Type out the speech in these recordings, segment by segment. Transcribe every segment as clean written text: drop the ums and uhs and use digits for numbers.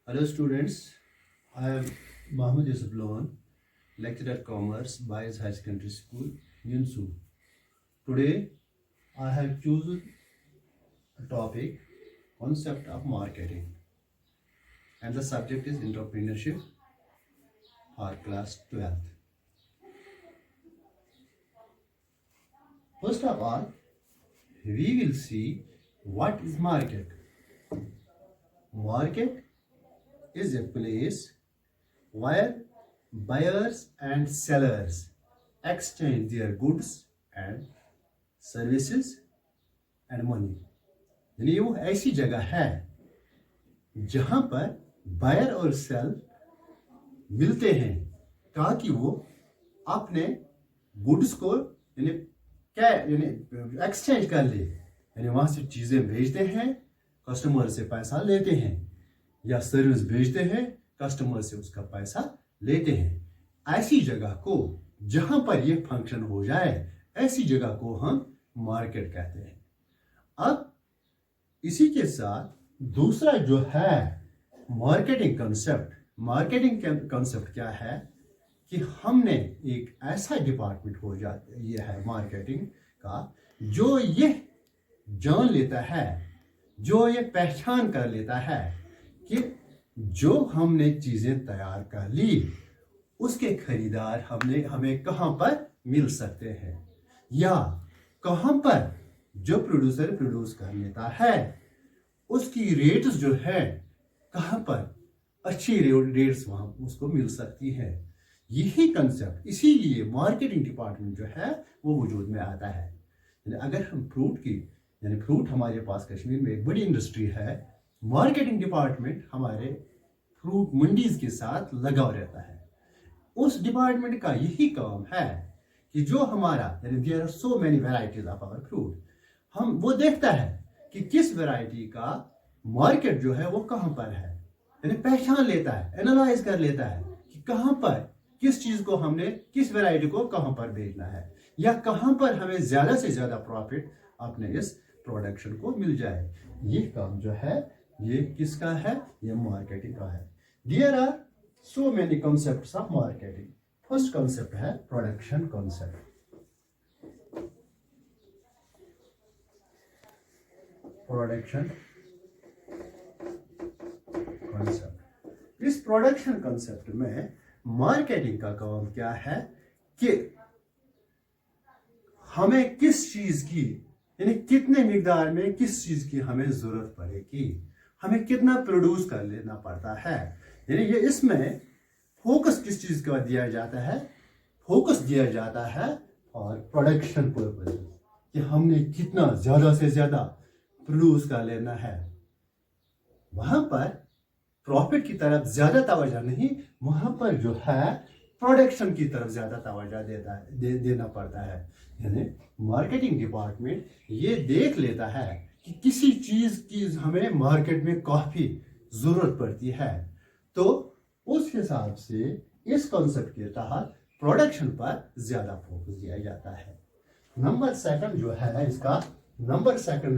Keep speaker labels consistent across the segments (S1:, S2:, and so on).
S1: Hello students, I am Mahmoud Yusuf Lohan, lecturer at Commerce, Bias High Secondary School, Yunsu. Today I have chosen a topic, concept of marketing, and the subject is entrepreneurship for class 12th. First of all, we will see what is market. Market is a place where buyers and sellers exchange their goods and services and money. यानी वो ऐसी जगह है जहां पर buyer और cell मिलते हैं ताकि वो अपने गुड्स को यानी क्या यानी एक्सचेंज कर ले, यानी वहां से चीजें भेजते हैं, कस्टमर से पैसा लेते हैं, या सर्विस भेजते हैं, कस्टमर से उसका पैसा लेते हैं। ऐसी जगह को जहां पर ये फंक्शन हो जाए, ऐसी जगह को हम मार्केट कहते हैं। अब इसी के साथ दूसरा जो है मार्केटिंग कंसेप्ट क्या है कि हमने एक ऐसा डिपार्टमेंट हो जाता ये है मार्केटिंग का जो ये जान लेता है, जो ये पहचान कर लेता है कि जो हमने चीजें तैयार कर ली उसके खरीदार हमें कहां पर मिल सकते हैं, या कहां पर जो प्रोड्यूसर प्रोड्यूस कर लेता है उसकी रेट्स जो है कहां पर अच्छी रेट्स वहां उसको मिल सकती है। यही कंसेप्ट, इसीलिए मार्केटिंग डिपार्टमेंट जो है वो वजूद में आता है। अगर हम फ्रूट हमारे पास कश्मीर में एक बड़ी इंडस्ट्री है, मार्केटिंग डिपार्टमेंट हमारे फ्रूट मंडीज के साथ लगा रहता है। उस डिपार्टमेंट का यही काम है कि जो हमारा यानी there are so many varieties of our fruit, हम वो देखता है कि किस वैरायटी का मार्केट जो है वो कहां पर है, यानी पहचान लेता है, एनालाइज कर लेता है कि कहां पर किस चीज को हमने किस वैरायटी को कहां पर बेचना है, या कहां पर हमें ज्यादा से ज्यादा प्रॉफिट अपने इस प्रोडक्शन को मिल जाए। ये काम जो है ये किसका है? ये मार्केटिंग का है। There are so many concepts of marketing. First concept है प्रोडक्शन कॉन्सेप्ट। प्रोडक्शन कॉन्सेप्ट, इस प्रोडक्शन कॉन्सेप्ट में मार्केटिंग का काम क्या है कि हमें किस चीज की यानी कितने मिकदार में किस चीज की हमें जरूरत पड़ेगी, हमें कितना प्रोड्यूस कर लेना पड़ता है, यानी ये इसमें फोकस किस चीज का दिया जाता है? फोकस दिया जाता है और प्रोडक्शन पर्पस कि हमने कितना ज्यादा से ज्यादा प्रोड्यूस कर लेना है। वहां पर प्रॉफिट की तरफ ज्यादा तवज्जो नहीं, वहां पर जो है प्रोडक्शन की तरफ ज्यादा तवज्जो देना पड़ता है। यानी मार्केटिंग डिपार्टमेंट ये देख लेता है कि किसी चीज की हमें मार्केट में काफी जरूरत पड़ती है, तो उस हिसाब से इस कॉन्सेप्ट के तहत प्रोडक्शन पर ज्यादा फोकस दिया जाता है। नंबर सेकंड जो है इसका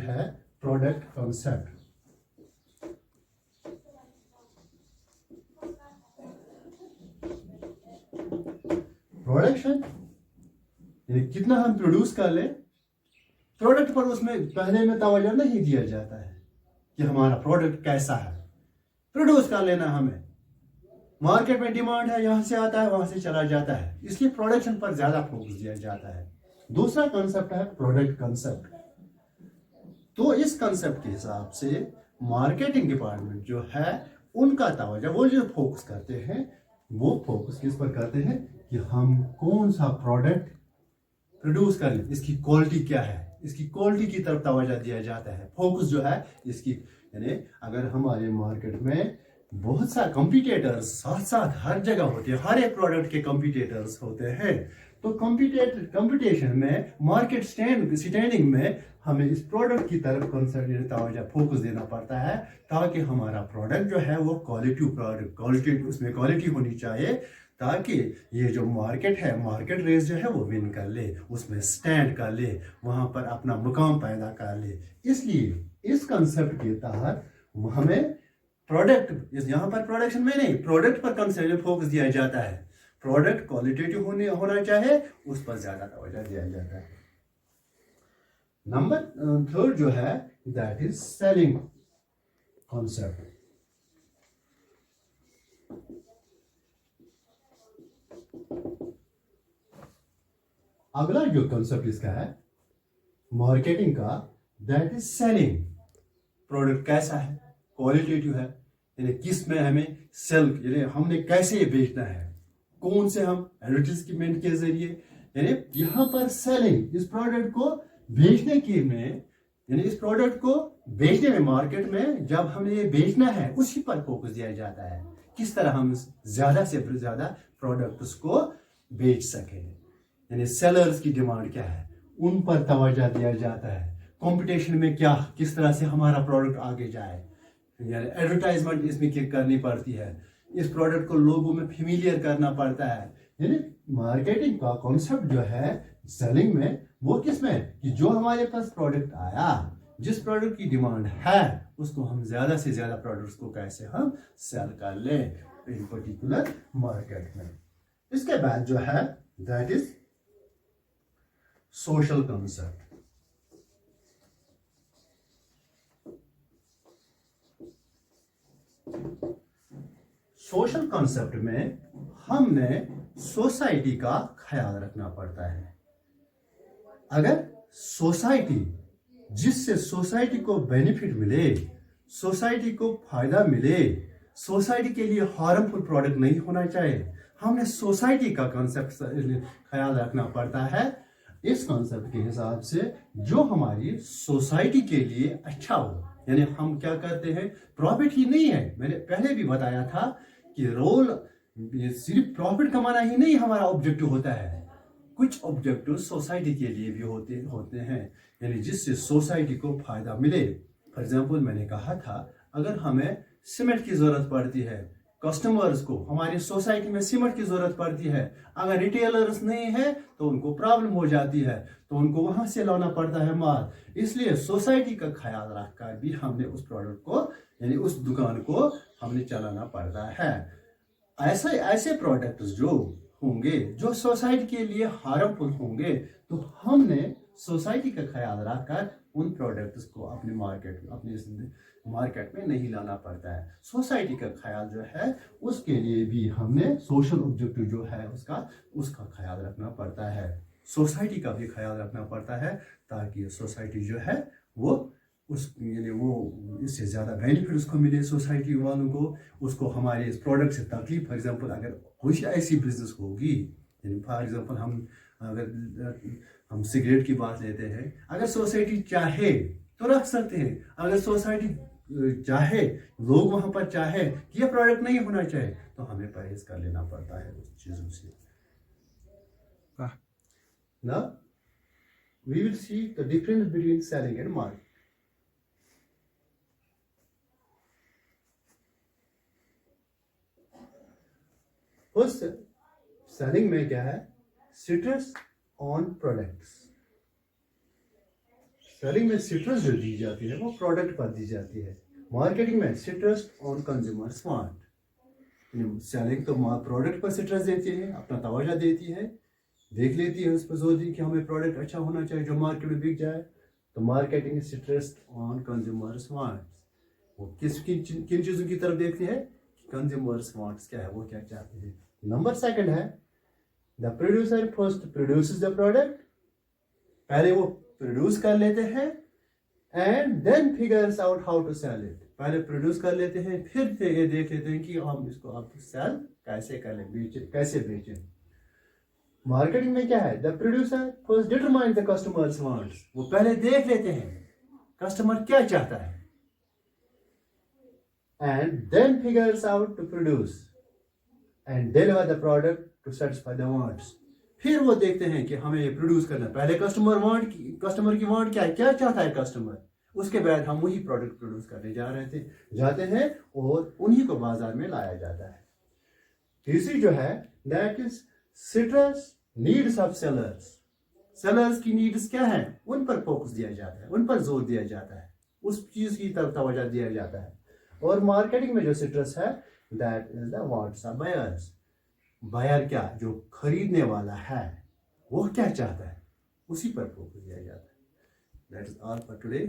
S1: है प्रोडक्ट कॉन्सेप्ट। प्रोडक्शन यानी कितना हम प्रोड्यूस कर ले, प्रोडक्ट पर उसमें पहले में तवज्जो नहीं दिया जाता है कि हमारा प्रोडक्ट कैसा है। प्रोड्यूस कर लेना, हमें मार्केट में डिमांड है, यहां से आता है वहां से चला जाता है, इसलिए प्रोडक्शन पर ज्यादा फोकस दिया जाता है। दूसरा कंसेप्ट है प्रोडक्ट कंसेप्ट। तो इस कंसेप्ट के हिसाब से मार्केटिंग डिपार्टमेंट जो है उनका तवज्जो, वो जो फोकस करते हैं वो फोकस किस पर करते हैं कि हम कौन सा प्रोडक्ट प्रोड्यूस कर लें, इसकी क्वालिटी क्या है, इसकी क्वालिटी की तरफ तवज्जो दिया जाता है। फोकस जो है इसकी, यानी अगर हमारे मार्केट में बहुत सा कंपटीटर्स साथ साथ हर जगह होते हैं, हर एक प्रोडक्ट के कंपटीटर्स होते हैं, तो कंपटीशन में मार्केट स्टैंडिंग में हमें इस प्रोडक्ट की तरफ तवज्जो फोकस देना पड़ता है ताकि हमारा प्रोडक्ट जो है वो क्वालिटी उसमें क्वालिटी होनी चाहिए, ताकि ये जो मार्केट है, मार्केट रेस जो है वो विन कर ले, उसमें स्टैंड कर ले, वहां पर अपना मुकाम पैदा कर ले। इसलिए इस कंसेप्ट के तहत हमें प्रोडक्ट, यहाँ पर प्रोडक्शन में नहीं, प्रोडक्ट पर कंसंट्रेट फोकस दिया जाता है। प्रोडक्ट क्वालिटेटिव होना चाहे उस पर ज्यादा तवज्जो दिया जाता है। नंबर थर्ड जो है दैट इज सेलिंग कॉन्सेप्ट। अगला जो कॉन्सेप्ट इसका है मार्केटिंग का, दैट इज सेलिंग। प्रोडक्ट कैसा है, क्वालिटेटिव है, यानी किस में हमें सेल, यानी हमने कैसे ये बेचना है, कौन से हम एडवर्टीजमेंट के जरिए, यानी यहाँ पर सेलिंग, इस प्रोडक्ट को बेचने के में, यानी इस प्रोडक्ट को बेचने में मार्केट में जब हमें ये बेचना है उसी पर फोकस दिया जाता है, किस तरह हम ज्यादा से ज्यादा प्रोडक्ट्स को बेच सकें, यानी सेलर्स की डिमांड क्या है उन पर तवज्जो दिया जाता है। कंपटीशन में क्या, किस तरह से हमारा प्रोडक्ट आगे जाए, यानी एडवर्टाइजमेंट इसमें क्या करनी पड़ती है, इस प्रोडक्ट को लोगों में फेमिलियर करना पड़ता है। यानी मार्केटिंग का कॉन्सेप्ट जो है सेलिंग में वो किस में कि जो हमारे पास प्रोडक्ट आया, जिस प्रोडक्ट की डिमांड है उसको हम ज्यादा से ज्यादा प्रोडक्ट्स को कैसे हम सेल कर लें इन पर्टिकुलर मार्केट में। इसके बाद जो है that is social concept. Social concept में हमने सोसाइटी का ख्याल रखना पड़ता है। अगर सोसाइटी, जिससे सोसाइटी को बेनिफिट मिले, सोसाइटी को फायदा मिले, सोसाइटी के लिए हार्मफुल प्रोडक्ट नहीं होना चाहिए, हमने सोसाइटी का कॉन्सेप्ट ख्याल रखना पड़ता है। इस कॉन्सेप्ट के हिसाब से जो हमारी सोसाइटी के लिए अच्छा हो, यानी हम क्या करते हैं, प्रॉफिट ही नहीं है, मैंने पहले भी बताया था कि रोल सिर्फ प्रॉफिट कमाना ही नहीं हमारा ऑब्जेक्टिव होता है, कुछ ऑब्जेक्टिव सोसाइटी के लिए भी होते हैं, यानी जिससे सोसाइटी को फायदा मिले। फॉर एग्जांपल मैंने कहा था अगर हमें सीमेंट की जरूरत पड़ती है, कस्टमर्स को हमारी सोसाइटी में सीमेंट की जरूरत पड़ती है, अगर रिटेलर्स नहीं है तो उनको प्रॉब्लम हो जाती है, तो उनको वहां से लाना पड़ता है माल। इसलिए सोसाइटी का ख्याल रखकर भी हमने उस प्रोडक्ट को, यानी उस दुकान को हमने चलाना पड़ता है। ऐसे प्रोडक्ट्स जो होंगे जो सोसाइटी के लिए हार्मफुल होंगे, तो हमने सोसाइटी का ख्याल रखकर उन प्रोडक्ट्स को अपने मार्केट में नहीं लाना पड़ता है। सोसाइटी का ख्याल जो है उसके लिए भी हमने सोशल ऑब्जेक्टिव जो है उसका ख्याल रखना पड़ता है, सोसाइटी का भी ख्याल रखना पड़ता है, ताकि सोसाइटी जो है वो यानी वो इससे ज़्यादा बेनिफिट उसको मिले सोसाइटी वालों को, उसको हमारे इस प्रोडक्ट से तकलीफ। फॉर एग्जांपल अगर कोई ऐसी बिजनेस होगी, यानी फॉर एग्जांपल हम सिगरेट की बात लेते हैं, अगर सोसाइटी चाहे तो रख सकते हैं, अगर सोसाइटी चाहे, लोग वहां पर चाहे कि यह प्रोडक्ट नहीं होना चाहिए, तो हमें परहेज कर लेना पड़ता है उस चीजों से। Now we will see the difference between selling and marketing. First selling में क्या है, सिट्रस ऑन प्रोडक्ट्स। सेलिंग में सिट्रस जो दी जाती है वो प्रोडक्ट पर दी जाती है, मार्केटिंग में citrus on consumer smart. Selling तो प्रोडक्ट पर सिट्रस देती है, अपना तवज्जो देती है, देख लेती है, उस पर जोर दी कि हमें प्रोडक्ट अच्छा होना चाहिए जो मार्केट में बिक जाए। तो marketing citrus on consumer smart, वो किन चीजों की तरफ देखती है, कंज्यूमर स्मार्ट्स क्या है, वो क्या चाहते हैं। नंबर सेकंड है the producer first produces the product, पहले वो प्रोड्यूस कर लेते हैं and then figures out how to sell it, पहले प्रोड्यूस कर लेते हैं फिर ये देख लेते हैं कि हम इसको अब सेल कैसे करें, कैसे बेचें। मार्केटिंग में क्या है, the producer first determine the customers wants, वो पहले देख लेते हैं कस्टमर क्या चाहता है, and then figures out to produce and deliver the product to satisfy the wants। फिर वो देखते हैं कि हमें ये प्रोड्यूस करना है, पहले कस्टमर की वांट क्या है, क्या चाहता है कस्टमर, उसके बाद हम वही प्रोडक्ट प्रोड्यूस करने जाते हैं और उन्हीं को बाजार में लाया जाता है। तीसरी जो है that is citrus needs of sellers, sellers की नीड्स क्या है, उन पर फोकस दिया जाता है, उन पर जोर दिया जाता है, उस चीज की तरफ तवज्जो दिया जाता है। और मार्केटिंग में जो सिट्रस है that is the what's are buyers. Buyer क्या, जो खरीदने वाला है वो क्या चाहता है, उसी पर फोकस दिया जाता है। That is all for today.